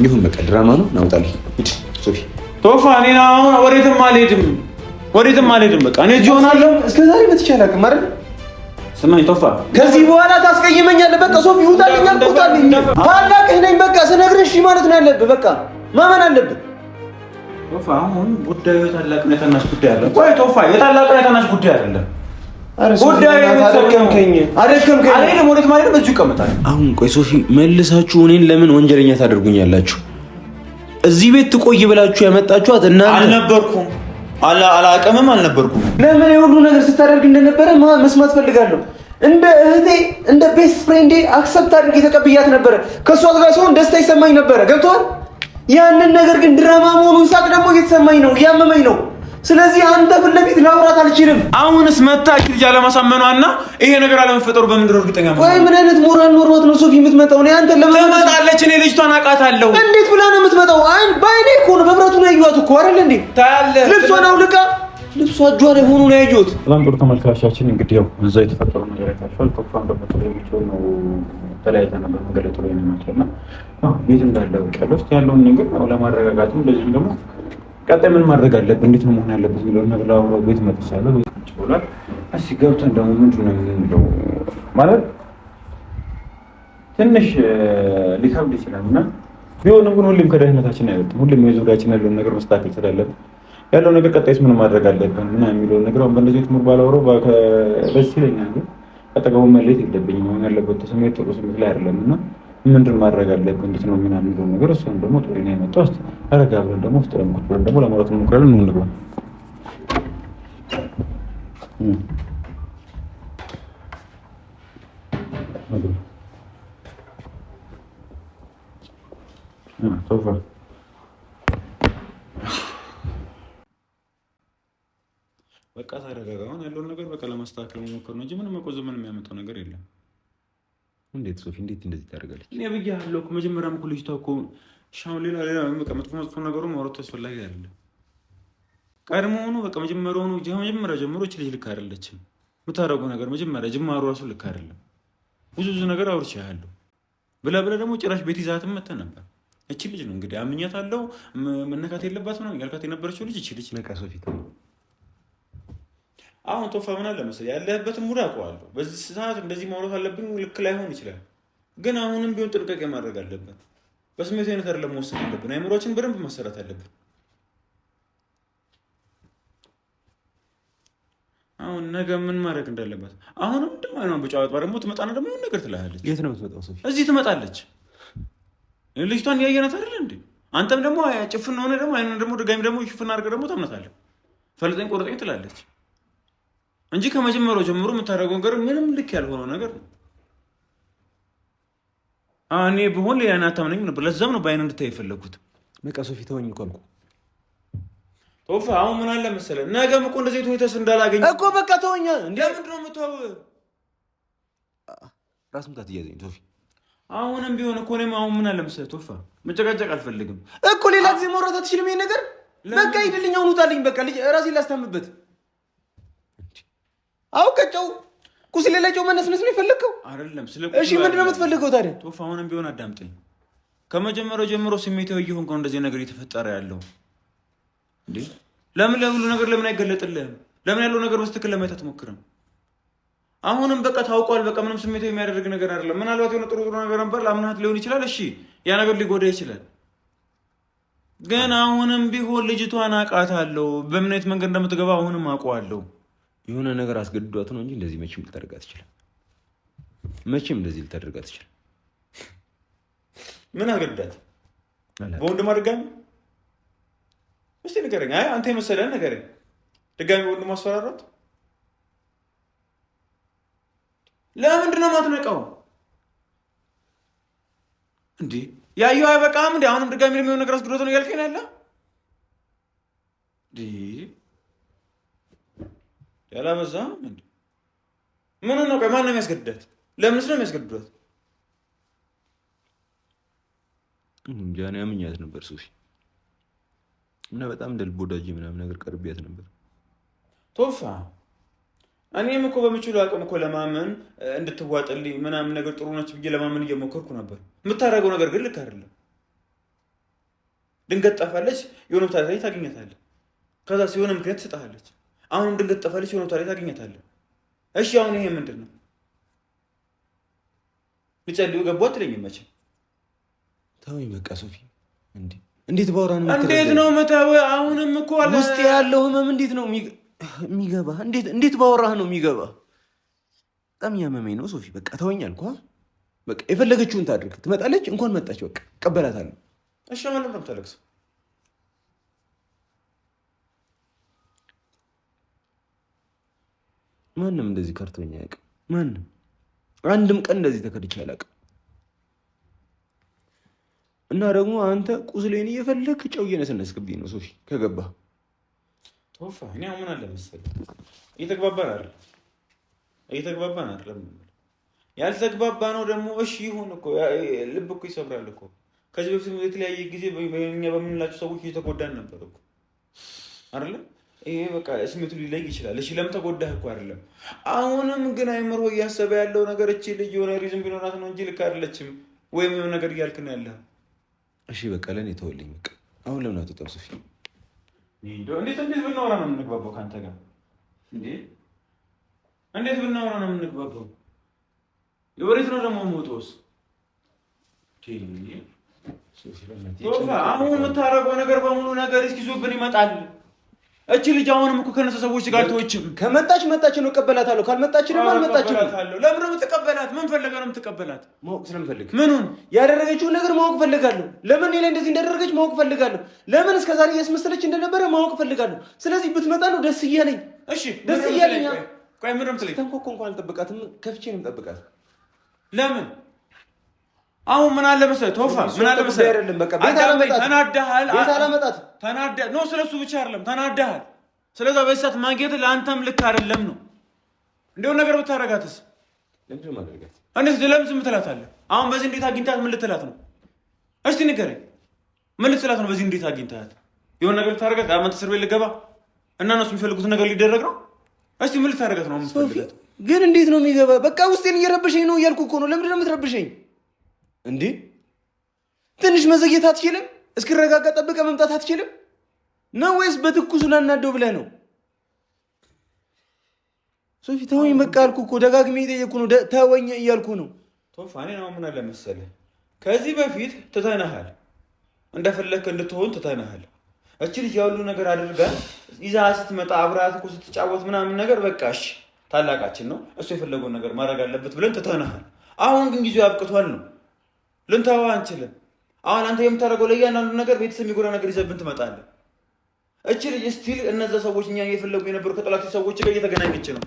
ይሁን በቃ ድራማ ነው ናውጣልኝ ሂድ ሶፊ ቶፋ እኔ አሁን ወዴትም አልሄድም በቃ እኔ እዚህ ሆናለሁ እስከዛሬ በተቻለ አቅም አይደል ስማኝ ቶፋ ከዚህ በኋላ ታስቀይመኛለህ በቃ ሶፊ ውጣልኝ ታላቅህ ነኝ በቃ ስነግርሽ ማለት ነው ያለብህ በቃ ማመን አለብህ ቶፋ አሁን ጉዳዩ የታላቅና የታናሽ ጉዳይ አለ ቆይ ቶፋ የታላቅና የታናሽ ጉዳይ አይደለም ጉዳዩ አደከምከኝ አይደለም ወዴት ማለት በዚሁ ይቀመጣል አሁን ቆይ ሶፊ መልሳችሁ እኔን ለምን ወንጀለኛ ታደርጉኛላችሁ እዚህ ቤት ትቆይ ብላችሁ ያመጣችኋት እናንተ አልነበርኩም አላቀምም አልነበርኩም ለምን የሁሉ ነገር ስታደርግ እንደነበረ መስማት ፈልጋለሁ እንደ እህቴ እንደ ቤስት ፍሬንዴ አክሰፕት አድርጌ ተቀብያት ነበር ከሷ ጋር ሲሆን ደስታ ይሰማኝ ነበር ገብቷል ያንን ነገር ግን ድራማ መሆኑን ሳቅ ደግሞ እየተሰማኝ ነው ያመመኝ ነው ስለዚህ አንተ ፊት ለፊት ላውራት አልችልም አሁንስ መታች ልጅ አለማሳመኗና ይሄ ነገር አለመፈጠሩ በምን ድረው እርግጠኛ ነው ወይ ምን አይነት ሞራል ኖርማት ነው ሶፊ የምትመጣው ነው አንተ ትመጣለች እኔ ልጅቷን አውቃታለሁ እንዴት ብላ ነው የምትመጣው አይን ባይኔ እኮ ነው በብረቱ ነው ያዩት እኮ አይደል እንዴ ታያለህ ልብሷን አውልቃ ልብሷ እጇ ላይ ሆኖ ነው ያዩት በጣም ጥሩ ተመልካቾቻችን እንግዲህ ያው እዛ የተፈጠረው ነገር አይታችኋል ቶፋን በመተለየው ነው ተለያይተን ነበር መገለጡ ላይ ነው ማለትና ቤት እንዳለ በቃ ያለውን ነገር ለማረጋጋትም እንደዚህ ደግሞ ቀጣይ ምን ማድረግ አለብን እንዴት ነው መሆን ያለበት የሚለውን ነገር አውሮ ቤት መጥቻለሁ ቤት ይችላል እሺ ገብተን ደግሞ ምንድን ነው የምንለው ማለት ትንሽ ሊከብድ ይችላልና ቢሆንም ግን ሁሌም ከደህንነታችን አይወጣም ሁሌም የዙሪያችን ያለውን ነገር መስተካከል ስላለብን ያለው ነገር ቀጣይስ ምን ማድረግ አለብን እና የሚለውን ነገር አሁን በእንደዚህ ትምር ባላወራው ደስ ይለኛል ግን አጠገቡ መለየት የለብኝም መሆን ያለበት ስሜት ጥሩ ስሜት ላይ አይደለምና ምንድን ማድረግ አለብን እንዴት ነው ምን የሚለው ነገር እሱን ደግሞ ጥሩ ነው የመጣው እስቲ አረጋ ብለን ደግሞ ውስጥ ለምኩት ብለን ደግሞ ለማውራት እንሞክራለን ነው እንግባ ቶፋ በቃ ተረጋጋ አሁን ያለውን ነገር በቃ ለማስተካከል መሞከር ነው እንጂ ምንም መቆዘም ምንም የሚያመጣው ነገር የለም እንዴት ሶፊ እንዴት እንደዚህ ታደርጋለች እኔ ብያለሁ እኮ መጀመሪያም እኮ ልጅቷ እኮ ሻው ሌላ በቃ መጥፎ ነገሩን ማውራት አስፈላጊ አይደለም ቀድሞውኑ በቃ መጀመሪያ ጀምሮ እቺ ልጅ ልክ አይደለችም የምታደርገው ነገር መጀመሪያ ጅማሩ ራሱ ልክ አይደለም ብዙ ነገር አውርቻለሁ ብላ ደግሞ ጭራሽ ቤት ይዛትም መተህ ነበር እቺ ልጅ ነው እንግዲህ አምኛታለሁ መነካት የለባትም ነው ያልካት የነበረችው ልጅ እቺ ልጅ በቃ ሶፊ አሁን ቶፋ ምን አለ መሰለኝ ያለህበትን ሙድ አውቀዋለሁ በዚህ ሰዓት እንደዚህ ማውራት አለብኝ ልክ ላይሆን ይችላል ግን አሁንም ቢሆን ጥንቃቄ ማድረግ አለብን በስሜት አይነት አይደለም መወሰን አለብን አይምሮአችን በደንብ ማሰራት አለብን አሁን ነገ ምን ማድረግ እንዳለበት አሁንም ደግሞ አይኗን በጫወት ደግሞ ትመጣና ደግሞ የሆነ ነገር ትላለች የት ነው የምትመጣው ሶፊ እዚህ ትመጣለች ልጅቷን ያየናት አይደል እንዴ አንተም ደግሞ ጭፍን ሆነ ደግሞ አይኗን ደግሞ ድጋሚ ደግሞ ሽፍን አድርገህ ደግሞ ታምናታለህ ፈልጠኝ ቆርጠኝ ትላለች እንጂ ከመጀመሪያው ጀምሮ የምታደርገው ነገር ምንም ልክ ያልሆነው ነገር ነው እኔ ብሆን ሌላ አታምነኝም ነበር ለዛም ነው በአይን እንድታይ የፈለኩት በቃ ሶፊ ተወኝ እኮ አልኩህ ቶፋ አሁን ምን አለ መሰለህ ነገም እኮ እንደዚህ ተወይተስ እንዳላገኝ እኮ በቃ ተወኝ እንዴ ምንድን ነው የምትተው ራስ ምታት እያዘኝ ቶፊ አሁንም ቢሆን እኮ እኔም አሁን ምን አለ መሰለህ ቶፋ መጨቃጨቅ አልፈልግም እኮ ሌላ ጊዜ ማውራት አትችልም ይሄን ነገር በቃ ሂድልኝ አሁን ውጣልኝ በቃ ልጅ ራሴን ላስታምበት አውቀጨው ቁስሌ ላይ ጨው መነስነስ ነው የፈለከው አይደለም እሺ ምንድነው የምትፈልገው ታዲያ ቶፋ አሁንም ቢሆን አዳምጠኝ ከመጀመሪያው ጀምሮ ስሜታዊ እየሆንኩ ነው እንደዚህ ነገር እየተፈጠረ ያለው እንዴ ለምን ለሁሉ ነገር ለምን አይገለጥልህም ለምን ያለው ነገር በስትክክል ለማየት አትሞክርም አሁንም በቃ ታውቋል በቃ ምንም ስሜታዊ የሚያደርግ ነገር አይደለም ምናልባት የሆነ ጥሩ ነገር ነበር ለአምናት ሊሆን ይችላል እሺ ያ ነገር ሊጎዳ ይችላል ግን አሁንም ቢሆን ልጅቷን አውቃታለሁ በምን አይነት መንገድ እንደምትገባ አሁንም አውቀዋለሁ የሆነ ነገር አስገድዷት ነው እንጂ እንደዚህ መቼም ልታደርጋት ይችላል መቼም እንደዚህ ልታደርጋት ይችላል ምን አገዳት በወንድም አድርጋኝ እስቲ ንገረኝ አይ አንተ የመሰለህን ንገረኝ ድጋሚ ወንድም ማስፈራራት ለምንድን ነው የማትነቃው እንዴ ያየው አይበቃም እንዴ አሁንም ድጋሚ ለሚሆን ነገር አስገድዷት ነው ያልከኝ ያለ እንዴ ያላበዛም እንዴ ምን ነው ቆይ ማን ነው የሚያስገድዳት ለምንስ ነው የሚያስገድዷት እንጃ ነው ያምኛት ነበር ሶፊ እና በጣም እንደልብ ወዳጅ ምናምን ነገር ቀርቢያት ነበር ቶፋ እኔም እኮ በምችለው አቅም እኮ ለማመን እንድትዋጥልኝ ምናምን ነገር ጥሩ ነች ብዬ ለማመን እየሞከርኩ ነበር የምታደርገው ነገር ግን ልክ አይደለም ድንገት ጠፋለች፣ የሆነ ቦታ ላይ ታገኛታለህ። ከዛ ሲሆን ምክንያት ትሰጣለች። አሁንም ድንገት ጠፋለች፣ የሆነ ቦታ ላይ ታገኛታለህ። እሺ አሁን ይሄ ምንድነው? ልጸልዩ ገባው አትለኝም መቼም። ተወኝ በቃ ሶፊ። እንዴት ባወራ ነው? እንዴት ነው መተው? አሁንም እኮ አለ ውስጥ ያለው ህመም እንዴት ነው የሚገባ? እንዴት ባወራህ ነው የሚገባ? በጣም ያመመኝ ነው ሶፊ። በቃ ተወኝ አልኩህ። በቃ የፈለገችውን ታድርግ። ትመጣለች፣ እንኳን መጣች፣ በቃ እቀበላታለሁ። እሺ አሁን ለምን ታለቅስ? ማንም እንደዚህ ከርቶኝ አያውቅም። ማንም አንድም ቀን እንደዚህ ተከድቼ አላውቅም። እና ደግሞ አንተ ቁስሌን እየፈለክ ጨው እየነሰነስክብኝ ነው ሶፊ። ከገባህ ቶፋ እኔ አሁን ምን አለ መሰለህ እየተግባባን አይደለም። ያልተግባባ ነው ደግሞ እሺ ይሁን እኮ ልብ እኮ ይሰብራል እኮ። ከዚህ በፊት የተለያየ ጊዜ በእኛ በምንላቸው ሰዎች እየተጎዳን ነበር እኮ አይደለ? ይሄ በቃ ስሜቱ ሊለይ ይችላል። እሺ ለምን ተጎዳህ እኮ አይደለም። አሁንም ግን አይምሮ እያሰበ ያለው ነገር እቺ ልጅ የሆነ ሪዝም ቢኖራት ነው እንጂ ልክ አይደለችም ወይም የሆነ ነገር እያልክ ነው ያለህ። እሺ በቃ ለኔ ተወልኝ። በቃ አሁን ለምን አትወጣም ሶፊ? እንዴት ብናወራ ነው የምንግባባው ከአንተ ጋር? እንዴት ብናወራ ነው የምንግባባው? የወሬት ነው ደግሞ ሞቶስ? አሁን የምታረገው ነገር በሙሉ ነገር እስኪዞብን ይመጣል። እቺ ልጅ አሁንም እኮ ከነሱ ሰዎች ጋር ተወችም። ከመጣች ነው እቀበላታለሁ። ካልመጣች ደግሞ አልመጣችም። ለምን ነው የምትቀበላት? ምን ፈልገህ ነው የምትቀበላት? ማወቅ ስለምፈልግ። ምኑን? ያደረገችውን ነገር ማወቅ ፈልጋለሁ። ለምን እኔ ላይ እንደዚህ እንዳደረገች ማወቅ ፈልጋለሁ። ለምን እስከዛሬ እያስመሰለች እንደነበረ ማወቅ ፈልጋለሁ። ስለዚህ ብትመጣ ነው ደስ እያለኝ። እሺ ደስ እያለኝ። ቆይ ምንም ትለኝ ተንኮኮ እንኳን አልጠብቃትም። ከፍቼ ነው የምጠብቃት። ለምን? አሁን ምን አለ መሰለህ ቶፋ፣ ምን አለ መሰለህ አይደለም። በቃ ቤት አላመጣት። ተናደሃል ነው። ስለሱ ብቻ አይደለም ተናደሃል። ስለዛ በዚህ ሰዓት ማግኘት ለአንተም ልክ አይደለም ነው። እንደው ነገር ብታረጋትስ? ለምን ማድረጋት? ለምን ዝም ትላታለህ? አሁን በዚህ እንዴት አግኝታት ምን ልትላት ነው? እስቲ ንገረኝ። ምን ልትላት ነው? በዚህ እንዴት አግኝታት የሆነ ነገር ልታረጋት? አመት እስር ቤት ልገባ እና እነሱ የሚፈልጉት ነገር ሊደረግ ነው። እስቲ ምን ልታረጋት ነው የምትፈልጋት? ግን እንዴት ነው የሚገባ? በቃ ውስጤን እየረበሸኝ ነው እያልኩ እኮ ነው። ለምንድን ነው የምትረብሸኝ? እንዴ ትንሽ መዘግየት አትችልም? እስኪረጋጋ ጠብቀህ መምጣት አትችልም ነው ወይስ በትኩሱ ላናደው ብለህ ነው? ሶፊ ተወኝ በቃ አልኩህ እኮ ደጋግሜ እየጠየኩ ነው። ተወኝ እያልኩ ነው። ቶፋ እኔ ነው ምን አለ መሰለህ ከዚህ በፊት ትተናሃል፣ እንደፈለክ እንድትሆን ትተናሃል። እቺ ልጅ ያሉ ነገር አድርጋ ይዛ ስትመጣ አብራት እኮ ስትጫወት ምናምን ነገር በቃ እሺ ታላቃችን ነው እሱ የፈለገውን ነገር ማድረግ አለበት ብለን ትተናሃል። አሁን ግን ጊዜው ያብቅቷል ነው። ልንተው አንችልም። አሁን አንተ የምታደርገው ለእያንዳንዱ ነገር ቤተሰብ የሚጎዳ ነገር ይዘብን ትመጣለህ። እቺ ልጅ ስቲል እነዛ ሰዎች እኛን እየፈለጉ የነበሩ ከጠላት ሰዎች ጋር እየተገናኘች ነው፣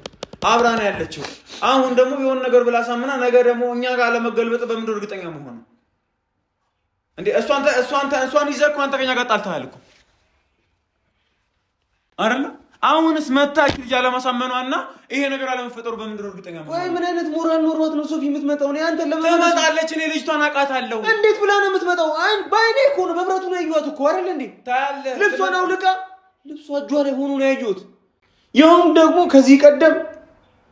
አብራ ነው ያለችው። አሁን ደግሞ የሆነ ነገር ብላ ሳምና ነገር ደግሞ እኛ ጋር አለመገልበጥ በምንድን እርግጠኛ መሆን ነው እንዴ? እሷን ይዘህ እኮ አንተ ከኛ ጋር ጣልተሃል እኮ አይደለ? አሁንስ መታች ልጅ አለማሳመኗና ይሄ ነገር አለመፈጠሩ በምንድን እርግጠኛ መሆን? ወይ ምን አይነት ሞራል ኖርባት ነው ሶፊ የምትመጣው? ነው አንተ ለምን ትመጣለች? እኔ ልጅቷን አውቃታለሁ። እንዴት ብላ ነው የምትመጣው? ባይኔ እኮ ነው በብረቱ ነው ያዩት እኮ አይደል እንዴ? ታያለህ። ልብሷን አውልቃ ልብሷ እጇ ላይ ሆኖ ነው ያዩት። ይሁን ደግሞ ከዚህ ቀደም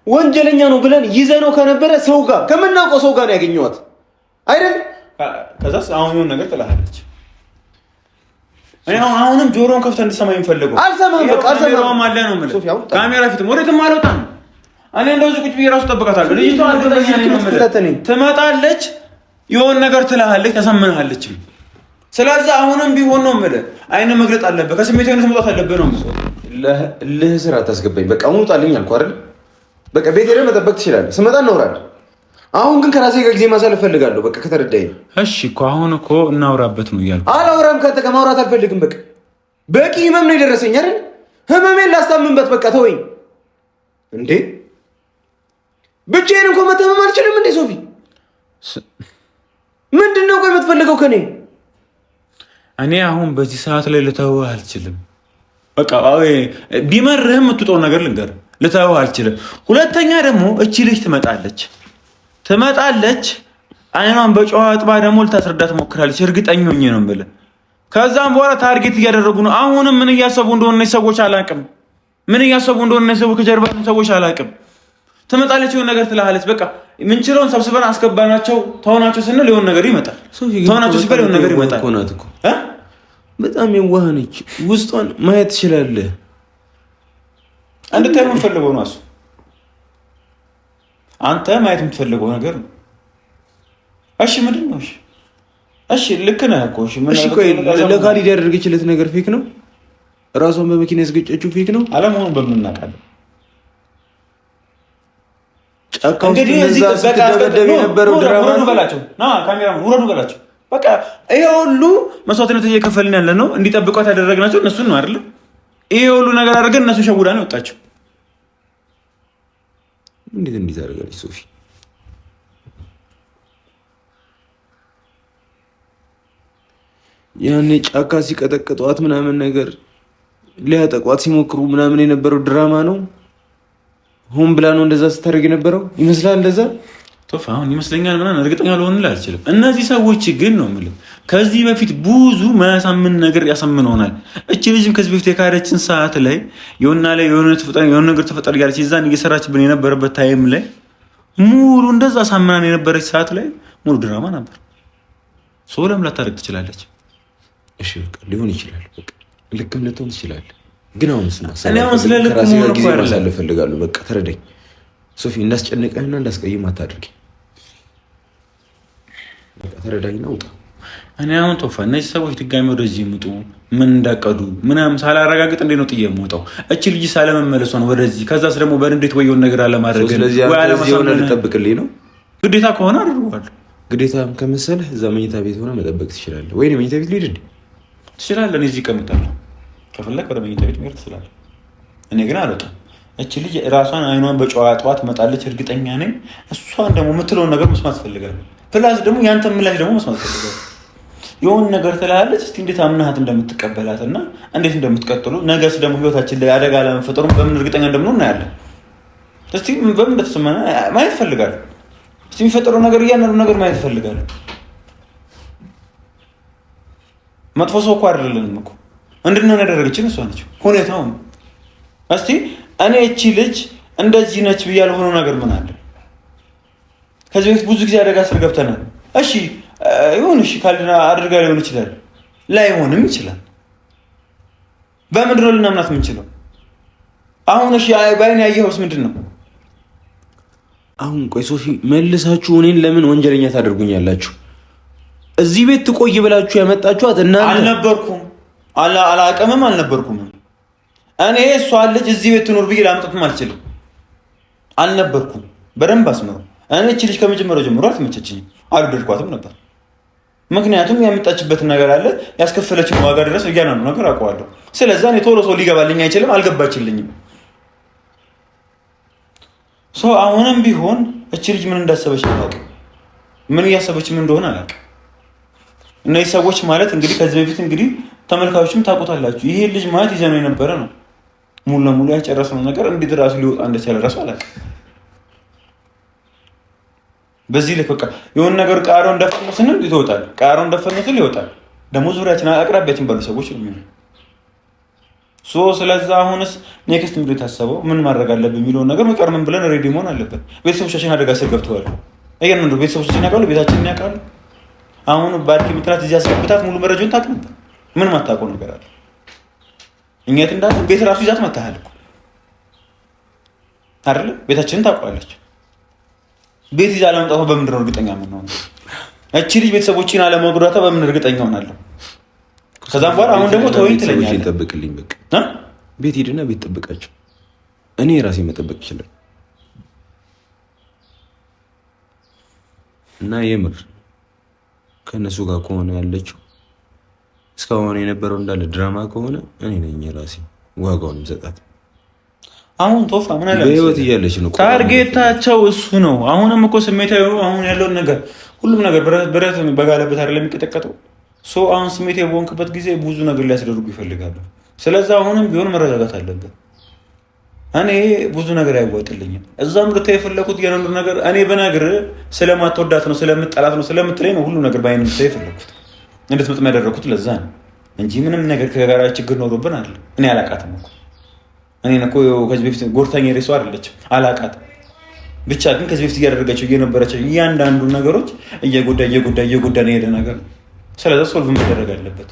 ወንጀለኛ ነው ብለን ይዘነው ከነበረ ሰው ጋር ከምናውቀው ሰው ጋር ነው ያገኘዋት አይደል? ከዛስ አሁን የሆነ ነገር ጥላለች። እኔ አሁንም ጆሮን ከፍተህ እንድትሰማኝ የምፈልገው አልሰማም። በቃ አልሰማም አለ ነው ማለት ካሜራ ፊትም ወዴትም አልወጣም። እኔ እንደዚህ ቁጭ ብዬ እራሱ እጠብቃታለሁ። ልጅቷ አልገባኝ ነው ማለት ትመጣለች፣ የሆነ ነገር ትልሃለች፣ ተሰምንሃለች። ስለዚህ አሁንም ቢሆን ነው የምልህ አይነ መግለጥ አለበት፣ ከስሜታዊነት መውጣት አለበት ነው የምልህ። ለስራ ታስገባኝ በቃ ውጣልኝ አልኩህ አይደል? በቃ ቤት ሄደህ መጠበቅ ትችላለህ። ስመጣ እናወራለን። አሁን ግን ከራሴ ጋር ጊዜ ማሳለፍ ፈልጋለሁ። በቃ ከተረዳኝ እሺ እኮ አሁን እኮ እናውራበት ነው እያልኩ አላወራም። ከአንተ ጋር ማውራት አልፈልግም። በቃ በቂ ህመም ነው የደረሰኝ አይደል? ህመሜን ላስታምንበት በቃ ተወኝ። እንዴ ብቻዬን እንኳን መታመም አልችልም እንዴ ሶፊ? ምንድን ነው ቆይ የምትፈልገው ከኔ? እኔ አሁን በዚህ ሰዓት ላይ ልተውህ አልችልም። በቃ ቢመርህም የምትውጠው ነገር ልንገርህ፣ ልተውህ አልችልም። ሁለተኛ ደግሞ እቺ ልጅ ትመጣለች አይኗን በጨዋ አጥባ ደግሞ ልታስረዳት ሞክራለች። እርግጠኛ ሆኜ ነው የምልህ። ከዛም በኋላ ታርጌት እያደረጉ ነው። አሁንም ምን እያሰቡ እንደሆነ ሰዎች አላውቅም። ምን እያሰቡ እንደሆነ ሰዎች ከጀርባ ሰዎች አላውቅም። ትመጣለች፣ የሆነ ነገር ትላለች። በቃ ምንችለውን ሰብስበን አስገባናቸው፣ ተሆናቸው ስንል የሆነ ነገር ይመጣል። ተሆናቸው ሲባል የሆነ ነገር ይመጣል በጣም የዋህ ነች። ውስጧን ማየት ትችላለህ። እንድታይ የምትፈልገው ነው እሱ። አንተ ማየት የምትፈልገው ነገር ነው። እሺ ምንድን ነው? እሺ ልክ ነህ እኮ። እሺ ቆይ ለካሊድ ያደረገችለት ነገር ፌክ ነው? ራሷን በመኪና ያስገጨችው ፌክ ነው? አለመሆኑን በምን እናውቃለን? ጫካ ውስጥ እንደዛ ስትደበደብ የነበረው ድራማ ነው። በላቸው ና ካሜራማን ውረዱ በላቸው። በቃ ይሄ ሁሉ መስዋዕትነት እየከፈልን ያለ ነው። እንዲጠብቋት ያደረግናቸው እነሱን ነው አይደል? ይሄ ሁሉ ነገር አድርገን እነሱ ሸውዳ ነው የወጣቸው። እንዴት አደረጋለች ሶፊ? ያኔ ጫካ ሲቀጠቅጧት ምናምን ነገር ሊያጠቋት ሲሞክሩ ምናምን የነበረው ድራማ ነው። ሆን ብላ ነው እንደዛ ስታደርግ የነበረው ይመስላል። እንደዛ ቶፋ አሁን ይመስለኛል ምናምን እርግጠኛ ልሆን አልችልም። እነዚህ ሰዎች ግን ነው የምልህ ከዚህ በፊት ብዙ ማያሳምን ነገር ያሳምነውናል። እቺ ልጅም ከዚህ በፊት የካደችን ሰዓት ላይ የሆነ ነገር ተፈጠረ ያለች እዛን እየሰራችብን የነበረበት ታይም ላይ ሙሉ እንደዛ ሳምናን የነበረች ሰዓት ላይ ሙሉ ድራማ ነበር። ሶለም ላታደርግ ትችላለች። እሺ በቃ ሊሆን ይችላል። በቃ ልክም ልትሆን ትችላል። ግን አሁን እኔ አሁን ስለ ልክ መሆን እኮ ማሳለፍ እፈልጋለሁ። በቃ ተረዳኝ ሶፊ። እንዳስጨነቀህና እንዳስቀይም አታድርጊ። በቃ ተረዳኝና ውጣ። እኔ አሁን ቶፋ እነዚህ ሰዎች ድጋሚ ወደዚህ ይምጡ ምን እንዳቀዱ ምናምን ሳላረጋግጥ እንዴት ነው ጥዬ የምወጣው? እቺ ልጅ ሳለመመለሷን ወደዚህ ከዛስ ደግሞ በእንዴት ወየውን ነገር አለማድረግ ወይ አለማሳመን ልጠብቅልኝ ነው? ግዴታ ከሆነ አድርጓለሁ። ግዴታም ከመሰለህ እዛ መኝታ ቤት ሆነ መጠበቅ ትችላለህ። ወይ መኝታ ቤት ልሂድ እንዴ? ትችላለህ። እኔ እዚህ እቀምጣለሁ። ከፈለክ ወደ መኝታ ቤት መሄድ ትችላለህ። እኔ ግን አልወጣም። እቺ ልጅ ራሷን አይኗን በጨዋ ጠዋት መጣለች፣ እርግጠኛ ነኝ። እሷን ደግሞ የምትለውን ነገር መስማት ፈልጋለሁ። ፕላስ ደግሞ ያንተ ምላሽ ደግሞ መስማት ፈልጋለሁ። የሆነ ነገር ትላለች። እስቲ እንዴት አምናሃት እንደምትቀበላት እና እንዴት እንደምትቀጥሉ ነገስ ደግሞ ህይወታችን ላይ አደጋ ለመፈጠሩ በምን እርግጠኛ እንደምንሆን እናያለን። እስቲ በምን እንደተሰማና ማየት ፈልጋለሁ። እስቲ የሚፈጠረው ነገር እያንዳንዱ ነገር ማየት ፈልጋለሁ። መጥፎ ሰው እኮ አይደለንም እኮ እንድንሆን ያደረገችን እሷ ነች። ሁኔታው ነው። እስቲ እኔ እቺ ልጅ እንደዚህ ነች ብዬ ያልሆነው ነገር ምን አለ? ከዚህ በፊት ብዙ ጊዜ አደጋ ስር ገብተናል። እሺ ይሁን፣ እሺ ካልና አድርጋ ሊሆን ይችላል፣ ላይሆንም ይችላል። በምንድን ነው ልናምናት የምንችለው? አሁን እሺ ባይን ያየኸውስ ምንድን ነው? አሁን ቆይ ሶፊ፣ መልሳችሁ እኔን ለምን ወንጀለኛ ታደርጉኛላችሁ? እዚህ ቤት ትቆይ ብላችሁ ያመጣችኋት እናንተ። አልነበርኩም፣ አላቀምም፣ አልነበርኩም። እኔ እሷ ልጅ እዚህ ቤት ትኖር ብዬ ላምጣትም አልችልም። አልነበርኩም። በደንብ አስመረው። እኔ እቺ ልጅ ከመጀመሪያው ጀምሮ አልተመቸችኝም፣ አልወደድኳትም ነበር። ምክንያቱም ያመጣችበትን ነገር አለ፣ ያስከፈለችን ዋጋ ድረስ እያንዳንዱ ነገር አውቀዋለሁ። ስለዛ እኔ ቶሎ ሰው ሊገባልኝ አይችልም፣ አልገባችልኝም። ሰው አሁንም ቢሆን እቺ ልጅ ምን እንዳሰበች አላውቅም፣ ምን እያሰበች ምን እንደሆነ አላውቅም። እነዚህ ሰዎች ማለት እንግዲህ ከዚህ በፊት እንግዲህ ተመልካቾችም ታውቁታላችሁ፣ ይሄ ልጅ ማለት ይዘነው የነበረ ነው። ሙሉ ለሙሉ ያጨረስነው ነገር እንዴት ራሱ ሊወጣ እንደቻለ ራሱ አላውቅም። በዚህ ልክ በቃ የሆነ ነገር ቃሪያውን እንደፈነው ስንል ይወጣል፣ ቃሪያውን እንደፈነው ስንል ይወጣል። ደግሞ ዙሪያችን አቅራቢያችን ባሉ ሰዎች ነው የሚሆነው። ስለዛ አሁንስ ኔክስት ምንድን የታሰበው ምን ማድረግ አለብን የሚለውን ነገር መቀር ምን ብለን ሬዲ መሆን አለብን። ቤተሰቦቻችን አደጋ ስር ገብተዋል። እያንዳንዱ ቤተሰቦቻችን ያውቃሉ፣ ቤታችንን ያውቃሉ። አሁን ባልክ ምክንያት እዚህ አስገብታት ሙሉ መረጃውን ታውቅ ነበር። ምን ማታውቀው ነገር አለ? እኛ የት እንዳለ ቤት ራሱ ይዛት መታሃል እኮ አይደለ? ቤታችንን ታውቀዋለች። ቤት ይዛ ለመምጣቷ በምንድን ነው እርግጠኛ የምንሆነው? እቺ ልጅ ቤተሰቦችን አለመጉዳቷ በምን እርግጠኛ ሆናለሁ? ከዛም በኋላ አሁን ደግሞ ተወኝ ትለኛለህ። ይጠብቅልኝ በቃ ቤት ሂድና ቤት ጠብቃቸው። እኔ ራሴ መጠበቅ ይችላል። እና የምር ከነሱ ጋር ከሆነ ያለችው እስካሁን የነበረው እንዳለ ድራማ ከሆነ እኔ ነኝ ራሴ ዋጋውን የምሰጣት። አሁን ቶፋ ምን አለ በህይወት እያለች ነው ታርጌታቸው እሱ ነው። አሁንም እኮ ስሜታዊ አሁን ያለውን ነገር ሁሉም ነገር ብረት በጋለበት አይደለም የሚቀጠቀጠው። አሁን ስሜታዊ በሆንክበት ጊዜ ብዙ ነገር ሊያስደርጉ ይፈልጋሉ። ስለዚህ አሁንም ቢሆን መረጋጋት አለበት። እኔ ብዙ ነገር አይወጥልኝም። እዛም ልታይ የፈለኩት የነንዱ ነገር እኔ በነገር ስለማትወዳት ነው ስለምጠላት ነው ስለምትለኝ ነው ሁሉ ነገር ባይን ልታይ የፈለኩት እንድትመጣ ያደረኩት ለዛ ነው እንጂ ምንም ነገር ከጋራ ችግር ኖሮብን አይደለም። እኔ አላቃትም እኮ እኔን እኮ ከዚህ በፊት ጎርታኝ ሬሷ አይደለችም፣ አላቃትም። ብቻ ግን ከዚህ በፊት እያደረገችው እየነበረችው እያንዳንዱ ነገሮች እየጎዳ ነው የሄደ ነገር። ስለዚህ ሶልቭ መደረግ አለበት።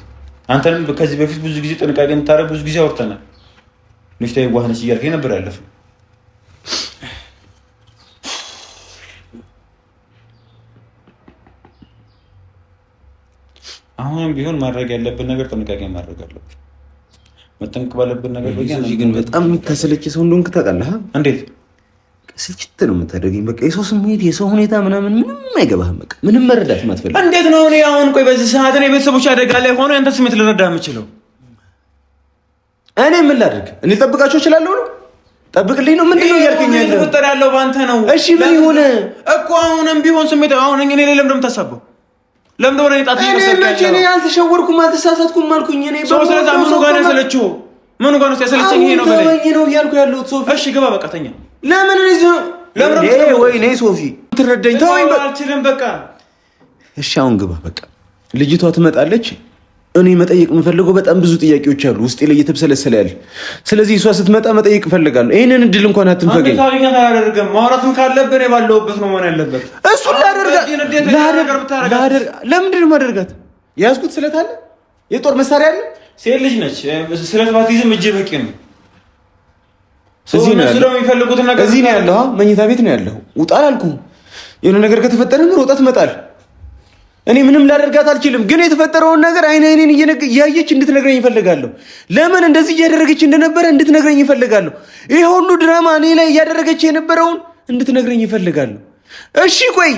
አንተንም ከዚህ በፊት ብዙ ጊዜ ጥንቃቄ እንድታደርግ ብዙ ጊዜ አውርተናል። ልጅቷ የዋህ ነች እያልከኝ ነበር ያለፈው። አሁንም ቢሆን ማድረግ ያለብን ነገር ጥንቃቄ ማድረግ አለብን። መጠንቀቅ ባለብን ነገር ግን በጣም የምታሰለች ሰው እንደሆንክ ታውቃለህ። እንዴት ስልችት ነው የምታደርገኝ። በቃ የሰው ስሜት የሰው ሁኔታ ምናምን ምንም አይገባህም። በቃ ምንም መረዳት ማትፈልግ እንዴት ነው? እኔ አሁን ቆይ በዚህ ሰዓት እኔ ቤተሰቦች አደጋ ላይ ሆኖ ያንተ ስሜት ልረዳ የምችለው እኔ ምን ላድርግ? እኔ ልጠብቃቸው እችላለሁ ነው? ጠብቅልኝ ነው ምንድን ነው እያልከኝ ያለው? የተፈጠረ ያለው በአንተ ነው። እሺ ምን ይሁን እኮ አሁንም ቢሆን ስሜት አሁን እኔ ለምን እንደምታሳበው ለምን ወሬ ጣት ይመስልካል? እኔ አልተሸወርኩም አልተሳሳትኩም አልኩኝ። እኔ ስለዚህ ምኑ ጋር ነው ያሰለችው? ምኑ ጋር ነው ያሰለችኝ? ይሄ ነው በለኝ ነው እያልኩ ያለሁት ሶፊ። እሺ ግባ በቃ ተኛ። ለምን ወይኔ ሶፊ ትረዳኝ? ተወኝ አልችልም በቃ። እሺ አሁን ግባ በቃ። ልጅቷ ትመጣለች። እኔ መጠየቅ የምፈልገው በጣም ብዙ ጥያቄዎች አሉ ውስጤ ላይ እየተብሰለሰለ ያለ። ስለዚህ እሷ ስትመጣ መጠየቅ እፈልጋለሁ። ይሄንን እድል እንኳን አትንፈገኝ። አንተ ታሪኛ ታደርገም ማውራትም ካለብን የባለውበት ነው ማለት ያለበት። እሱን ለምንድን ነው ማደርጋት? የያዝኩት ስለት አለ፣ የጦር መሳሪያ አለ። ሴት ልጅ ነች። ስለት ባትይዝም እጅ በቂ ነው። እዚህ ነው ያለው። መኝታ ቤት ነው ያለው። ውጣ አላልኩህም? የሆነ ነገር ከተፈጠረ ሮጣ ትመጣለህ። እኔ ምንም ላደርጋት አልችልም፣ ግን የተፈጠረውን ነገር አይኔን እያየች እንድትነግረኝ ይፈልጋለሁ። ለምን እንደዚህ እያደረገች እንደነበረ እንድትነግረኝ ይፈልጋለሁ። ይሄ ሁሉ ድራማ እኔ ላይ እያደረገች የነበረውን እንድትነግረኝ ይፈልጋለሁ። እሺ ቆይ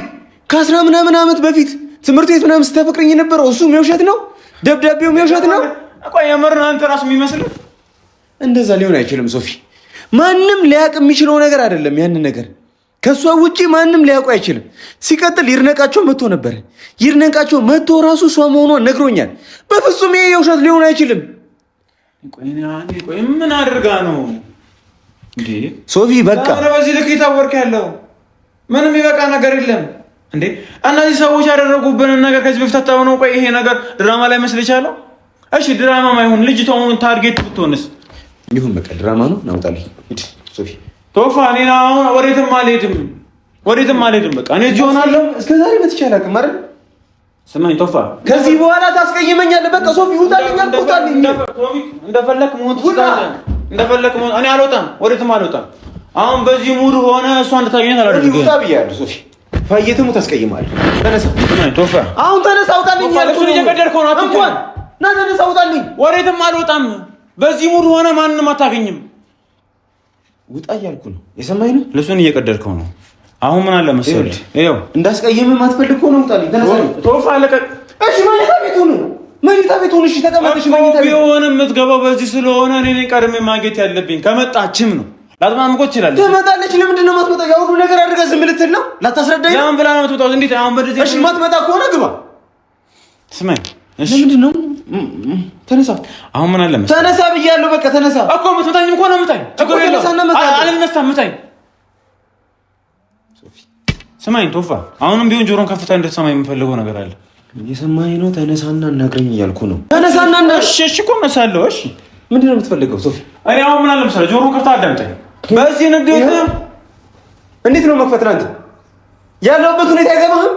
ከ10 ምናምን ዓመት በፊት ትምህርት ቤት ምናምን ስታፈቅረኝ የነበረው እሱ የውሸት ነው? ደብዳቤው የውሸት ነው? ቆይ የምርና አንተ ራስ የሚመስል እንደዛ ሊሆን አይችልም ሶፊ። ማንም ሊያውቅ የሚችለው ነገር አይደለም። ያንን ነገር ከሷ ውጪ ማንም ሊያውቁ አይችልም። ሲቀጥል ይርነቃቸው መጥቶ ነበር። ይርነቃቸው መጥቶ ራሱ እሷ መሆኗን ነግሮኛል። በፍጹም ይሄ የውሸት ሊሆን አይችልም። ቆይ ምን አድርጋ ነው እንዴ ሶፊ? በቃ በዚህ ልክ የታወርክ ያለው ምንም ይበቃ ነገር የለም እንዴ። እነዚህ ሰዎች ያደረጉብንን ነገር ከዚህ በፊት አታው ነው። ቆይ ይሄ ነገር ድራማ ላይ መስል ይቻላል? እሺ ድራማ ማይሆን ልጅቷ አሁን ታርጌት ብትሆንስ? ይሁን በቃ ድራማ ነው። ናውጣልኝ ሂድ ሶፊ። ቶፋ እኔ አሁን ወዴትም አልሄድም። በቃ እኔ እዚህ ሆናለሁ። እስከ ዛሬ በተቻለ አቅም አይደል? ስማኝ ቶፋ፣ ከዚህ በኋላ ታስቀይመኛለህ። በቃ ሶፊ ውጣልኝ። እንደፈለክ መሆን ትችላለህ። እኔ አልወጣም፣ ወዴትም አልወጣም። አሁን በዚህ ሙድ ሆነ እሷ እንድታገኘት አላደርግም። ውጣ ብያለሁ ሶፊ። ፈየትሙ ታስቀይማለህ። ተነሳ ቶፋ፣ አሁን ተነሳ፣ ውጣልኝ። እሱን እየቀደድከው ነው። እንኳን ና ተነሳ፣ ውጣልኝ። ወዴትም አልወጣም። በዚህ ሙድ ሆነ ማንንም አታገኝም። ውጣ እያልኩ ነው። የሰማኝ ነው። ልብሱን እየቀደድከው ነው። አሁን ምን አለ መሰለህ፣ ይኸው እንዳስቀይምህ ማትፈልግ ከሆነ ውጣልኝ። ተነሳ ቶፋ፣ ለቀቅ። እሺ መኝታ ቤት ሁን። እሺ ተቀመጥሽ መኝታ ቤት ቢሆንም የምትገባው በዚህ ስለሆነ እኔ ቀድሜ ማግኘት ያለብኝ ከመጣችም ነው። ላጥማምቆ ይችላል። ትመጣለች። ለምንድን ነው የማትመጣው? ያው ሁሉ ነገር አድርጋ ዝም ልትል ነው? ላታስረዳኝ ነው? ለምን ብላ ነው የምትወጣው? እንዴት አሁን በዚህ እሺ ማትመጣ ከሆነ ግባ። ስማኝ፣ እሺ ለምንድን ነው? ተነሳ። አሁን ምን አለ መሰለህ፣ ተነሳ ብያለሁ። በቃ ተነሳ እኮ የምትመታኝ እኮ ነው። ምታኝ፣ አልነሳም። ምታኝ። ስማኝ ቶፋ፣ አሁንም ቢሆን ጆሮን ከፍታ እንድትሰማኝ የምፈልገው ነገር አለ። እየሰማኝ ነው? ተነሳና እናግረኝ እያልኩ ነው። ተነሳና እና እሺ እኮ እነሳለሁ። እሺ ምንድን ነው የምትፈልገው ሶፊ? እኔ አሁን ምን አለ መሰለህ፣ ጆሮን ከፍታ አዳምጠኝ። በዚህ ንዴት እንዴት ነው መክፈት? ናንተ ያለውበት ሁኔታ አይገባህም?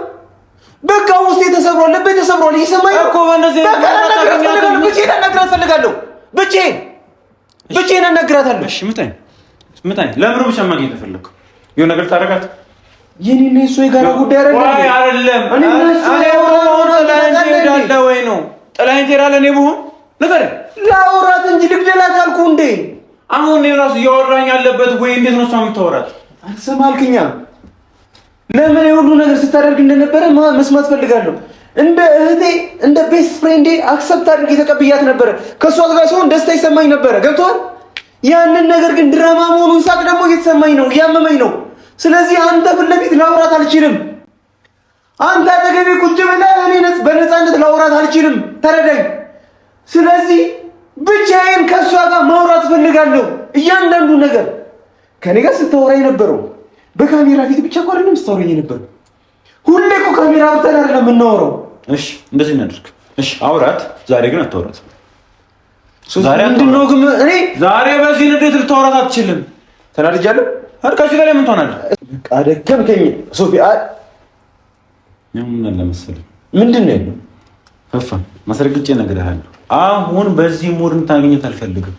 በቃ ውስጤ ተሰብሯል፣ ልቤ ተሰብሯል። እየሰማኝ ነው እኮ በእንደዚህ ብቻዬን አናግራት ፈልጋለሁ። ብቻዬን አናግራታለሁ። እሺ ምታኝ። ለምን ብቻ ማግኘት ተፈለግኩ? የሆነ ነገር ታደርጋት። የኔና የእሷ የጋራ ጉዳይ አይደለም። እኔ ወይ ነው ጥላዬን ትሄዳለህ? እኔ ብሆን ንገረኝ። ላውራት እንጂ ልግደላት አልኩህ እንዴ? አሁን እኔ እራሱ እያወራኝ ያለበት ወይ እንዴት ነው እሷ የምታወራት? አልሰማልክኛ? ለምን የሁሉ ነገር ስታደርግ እንደነበረ መስማት ፈልጋለሁ። እንደ እህቴ እንደ ቤስት ፍሬንዴ አክሰፕት አድርጌ ተቀብያት ነበረ። ከእሷ ጋር ሲሆን ደስታ ይሰማኝ ነበረ። ገብቶሃል? ያንን ነገር ግን ድራማ መሆኑን ሳቅ ደግሞ እየተሰማኝ ነው፣ እያመመኝ ነው። ስለዚህ አንተ ፊት ለፊት ላውራት አልችልም። አንተ አጠገቤ ቁጭ ብለህ እኔ በነፃነት ላውራት አልችልም። ተረዳኝ። ስለዚህ ብቻዬን ከእሷ ጋር ማውራት ፈልጋለሁ። እያንዳንዱ ነገር ከኔ ጋር ስታወራኝ ነበረው በካሜራ ፊት ብቻ እኮ አይደለም ስታወራኝ ነበረው። ሁሌ እኮ ካሜራ ብቻ አይደለም የምናወራው። እሺ እንደዚህ እናድርግ። እሺ አውራት። ዛሬ ግን አታወራት። ዛሬ በዚህ ንዴት ልታወራት አትችልም። ተናድጃለሁ። ከዚህ ላይ ምን ትሆናለህ? አደከምከኝ ሶፊ። ምን አለ መሰለህ፣ ምንድን ነው ያለው? ፈፋ ማስረግጬ እነግርሃለሁ አሁን በዚህ ሙድ እንታገኘት አልፈልግም።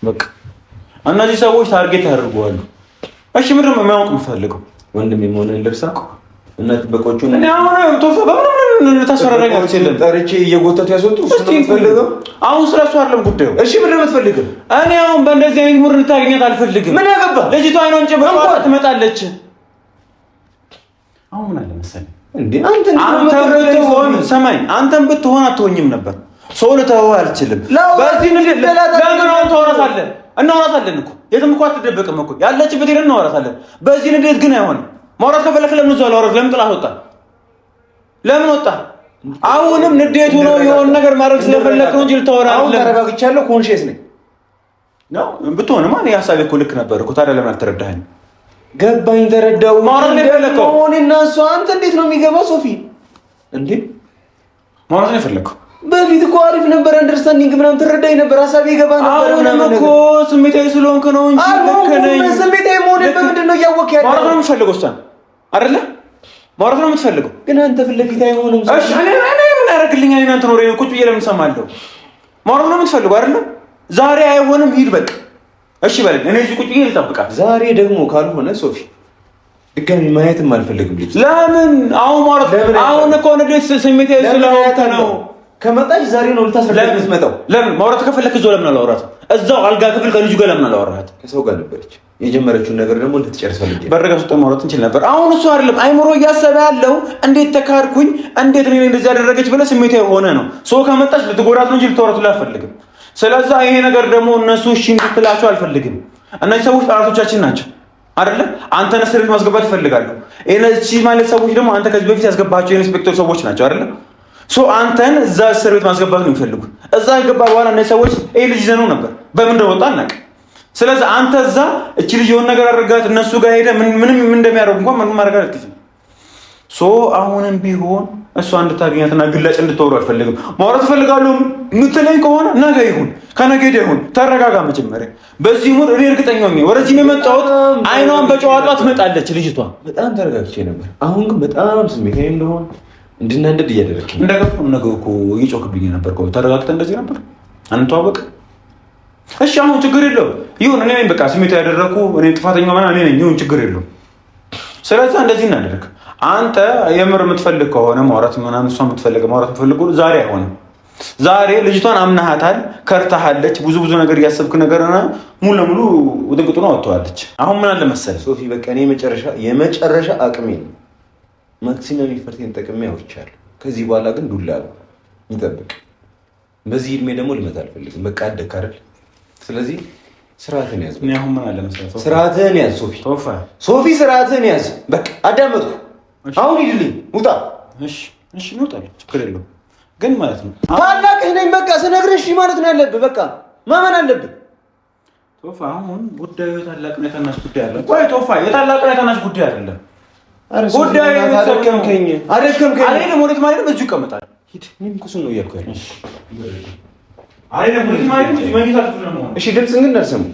በቃ እነዚህ ሰዎች ታርጌት ያደርጉዋሉ። እሺ ምንድን ነው የሚያውቅ የምፈልገው? ወንድም የመሆንን ልብሳ እና ጥበቆቹን እኔ አሁን ቶፋ በምንም ታስፈራራኝ አይደለም። ጠርቼ እየጎተቱ ያስወጡ እሱ ፈልገው አሁን ስለሱ አይደለም ጉዳዩ። እሺ ምንድን ነው የምትፈልገው? እኔ አሁን በእንደዚህ አይነት ሙድ እንታገኘት አልፈልግም። ምን ያገባ ልጅቷ አይኗን ጨብጣ ትመጣለች። አሁን ምን አለ መሰለኝ እንዴ አንተ ብትሆን ሰማኝ፣ አንተም ብትሆን አትሆኝም ነበር። ሰው ልተወው አልችልም። በዚህ ንግድ ለምን አሁን ታወራታለህ? እናወራታለን እኮ የትም እኮ አትደበቅም እኮ ያለችበት ሄደን እናወራታለን። በዚህ ንግድ ግን አይሆንም። ማውራት ከፈለክ ለምን እዛው አላወራም? ለምን ጥላት ወጣ? ለምን ወጣ? አሁንም ንዴቱ ነው የሆነ ነገር ማድረግ ስለፈለክ ነው እንጂ ልታወራ አይደለም። አሁን ተረጋግቻለሁ። ኮንሺየስ ነኝ ነው ብትሆንማ እኔ ሀሳቤ እኮ ልክ ነበር እኮ። ታዲያ ለምን አልተረዳኸኝም? ገባኝ፣ ተረዳው። ማውራት ነው የፈለከው? እኔና እሷ አንተ እንዴት ነው የሚገባው? ሶፊ እንዴ ማውራት ነው የፈለከው? በፊት እኮ አሪፍ ነበር፣ አንደርስታንዲንግ ምናምን ትረዳኝ ነበር፣ ሀሳቤ ይገባ ነበር። አሁንም እኮ ስሜታዊ ስለሆንክ ነው እንጂ ልክ ነኝ። ስሜታዊ መሆን በምንድን ነው እያወቅህ ያለው? ማውራት ነው የምትፈልገው እሷን አይደለ? ማውራት ነው የምትፈልገው ግን አንተ ፊት ለፊት አይሆንም። እሺ እኔ ምን ያደርግልኛል? እናንተ ነው ቁጭ ብዬ ለምን እሰማለሁ? ማውራት ነው የምትፈልገው አይደለ? ዛሬ አይሆንም፣ ሂድ በቃ እሺ በለኝ። እኔ እዚህ ቁጭ ብዬ ልጠብቃት። ዛሬ ደግሞ ካልሆነ ሶፊ ድጋሚ ማየትም አልፈልግም። ልጅ ለምን አሁን ማለት አሁን እኮ ንዴት ስሜታዊ ስለሆንክ ነው። ከመጣች ዛሬ ነው ልታስረዳኝ የምትመጣው። ለምን ማውራት ከፈለክ እዛው ለምን አላወራትም? እዛው አልጋ ክፍል ከልጁ ጋር ለምን አላወራሃት? ከሰው ጋር ነበረች የጀመረችውን ነገር ደግሞ እንድትጨርስ ፈልጌ በረጋ ውስጥ ማውራት እንችል ነበር። አሁን እሱ አይደለም አይምሮ እያሰበ ያለው እንዴት ተካርኩኝ፣ እንዴት እኔ እንደዚህ ያደረገች ብለህ ስሜታዊ ሆነ ነው። ሰው ከመጣች ልትጎዳት ነው እንጂ ልታወራት አልፈልግም። ስለዛ ይሄ ነገር ደግሞ እነሱ እሺ እንድትላቸው አልፈልግም። እነዚህ ሰዎች ጠላቶቻችን ናቸው አይደለ? አንተን እስር ቤት ማስገባት ይፈልጋሉ። እነዚህ ማለት ሰዎች ደግሞ አንተ ከዚህ በፊት ያስገባቸው የኢንስፔክተር ሰዎች ናቸው አይደለ? አንተን እዛ እስር ቤት ማስገባት ነው የሚፈልጉት። እዛ ገባ በኋላ እነዚህ ሰዎች ይሄ ልጅ ዘነው ነበር በምን እንደወጣ አናውቅም። ስለዚህ አንተ እዛ እቺ ልጅ የሆነ ነገር አድርጋት እነሱ ጋር ሄደ ምንም እንደሚያደርጉ እንኳን ምንም ማድረግ አልችልም። አሁንም ቢሆን እሷ እንድታገኛትና ግላጭ እንድትወሩ አልፈልግም። ማውራት እፈልጋለሁ የምትለኝ ከሆነ ነገ ይሁን ከነገ ወዲያ ይሁን። ተረጋጋ መጀመሪያ። በዚህ ሙድ እኔ እርግጠኛ ነኝ ወደዚህ ነው የመጣሁት። አይኗን በጨዋታ ትመጣለች ልጅቷ። በጣም ተረጋግቼ ነበር። አሁን ግን በጣም ስሜታዊ እንደሆነ እንድናደድ እያደረግኝ እንደገፋው ነገው እኮ እየጮክብኝ ነበር እኮ። ተረጋግተን እንደዚህ ነበር አንተዋወቅ። እሺ አሁን ችግር የለውም ይሁን። እኔ ነኝ በቃ ስሜታዊ ያደረኩ እኔ ጥፋተኛው ማለት እኔ ነኝ። ይሁን ችግር የለውም። ስለዚህ እንደዚህ እናደርግ። አንተ የምር የምትፈልግ ከሆነ ማውራት ምናምን እሷ የምትፈልግ ማውራት የምትፈልግ ዛሬ አይሆንም። ዛሬ ልጅቷን አምናሃታል፣ ከርታሃለች፣ ብዙ ነገር እያሰብክ ነገርና ሙሉ ለሙሉ ውጥንቅጡን አወጥተዋለች። አሁን ምን አለ መሰለህ ሶፊ፣ በቃ እኔ የመጨረሻ አቅሜ ማክሲመም ኢፈርቴን ተጠቅሜ አውርቻለሁ። ከዚህ በኋላ ግን ዱላ ነው የሚጠብቅ። በዚህ እድሜ ደግሞ ልመታ አልፈልግም። በቃ አደክ አይደል? ስለዚህ ስርዓትን ያዝ። እኔ አሁን ምን አለ መሰለህ ስርዓትን ያዝ ሶፊ፣ ስርዓትን ያዝ። በቃ አዳመጥኩ። አሁን ሂድልኝ፣ ውጣ። እሺ እንውጣለን፣ ችግር የለውም። ግን ማለት ነው ታላቅህ ነኝ። በቃ ስነግርህ እሺ ማለት ነው ያለብህ። በቃ ማመን አለብህ። ቶፋ አሁን ጉዳዩ የታላቅና የታናሽ ጉዳይ አይደለም። ቆይ ቶፋ የታላቅና የታናሽ ጉዳይ አይደለም። ጉዳዩ አደከምከኝ። አይደለም ወዴት ማለት ነው? በዚሁ ይቀመጣል። ሂድ። ምን ኩሱን ነው እያልኩ ያለው? አይደለም ወዴት ማለት ነው? መኝታ ክፍል ነው። እሺ ድምፅህን ግን እንዳልሰማሁ